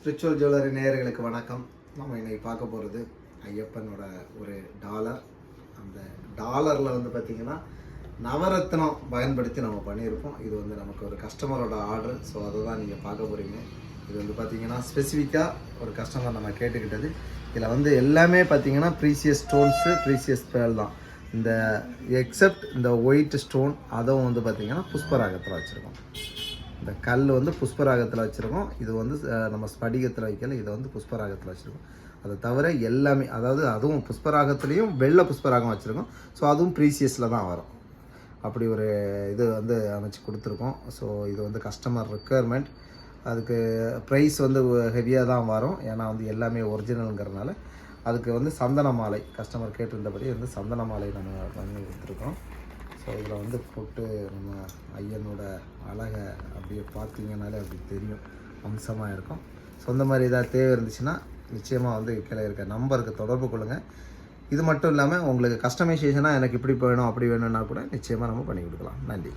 Spiritual jewellery நேயர்களுக்கு வணக்கம். நம்ம இன்னைக்கு பார்க்க போகிறது ஐயப்பனோட ஒரு டாலர். அந்த டாலரில் வந்து பார்த்திங்கன்னா நவரத்னம் பயன்படுத்தி நம்ம பண்ணியிருப்போம். இது வந்து நமக்கு ஒரு கஸ்டமரோட ஆர்டர். ஸோ அதை தான் நீங்கள் பார்க்க போகிறீங்க. இது வந்து பார்த்திங்கன்னா ஸ்பெசிஃபிக்காக ஒரு கஸ்டமர் நம்ம கேட்டுக்கிட்டது. இதில் வந்து எல்லாமே பார்த்திங்கன்னா ப்ரீசியஸ் ஸ்டோன்ஸு, ப்ரீசியஸ் பேர்ல் தான். இந்த எக்ஸப்ட் இந்த ஒயிட் ஸ்டோன் அதுவும் வந்து பார்த்திங்கன்னா புஷ்பராகத்தில் வச்சுருக்கோம். இந்த கல் வந்து புஷ்பராகத்தில் வச்சுருக்கோம். இது வந்து நம்ம ஸ்படிகத்தில் வைக்கல, இதை வந்து புஷ்பராகத்தில் வச்சுருக்கோம். அதை தவிர எல்லாமே, அதாவது அதுவும் புஷ்பராகத்துலேயும் வெள்ளை புஷ்பராகம் வச்சுருக்கோம். ஸோ அதுவும் ப்ரீசியஸில் தான் வரும். அப்படி ஒரு இது வந்து அமைச்சு கொடுத்துருக்கோம். ஸோ இது வந்து கஸ்டமர் ரெக்குயர்மெண்ட். அதுக்கு ப்ரைஸ் வந்து ஹெவியாக தான் வரும். ஏன்னா வந்து எல்லாமே ஒரிஜினலுங்கிறதுனால அதுக்கு வந்து சந்தன மாலை கஸ்டமர் கேட்டிருந்தபடி வந்து சந்தன மாலை நம்ம பண்ணி கொடுத்துருக்கோம். ஸோ இதில் வந்து போட்டு நம்ம ஐயனோட அழகை அப்படியே பார்த்தீங்கன்னாலே அப்படி தெரியும், அம்சமாக இருக்கும். ஸோ இந்த மாதிரி ஏதாவது தேவை இருந்துச்சுன்னா நிச்சயமாக வந்து கீழே இருக்க நம்பருக்கு தொடர்பு கொள்ளுங்கள். இது மட்டும் இல்லாமல் உங்களுக்கு கஸ்டமைசேஷனாக எனக்கு இப்படி வேணும் அப்படி வேணும்னா கூட நிச்சயமாக நம்ம பண்ணி கொடுக்கலாம். நன்றி.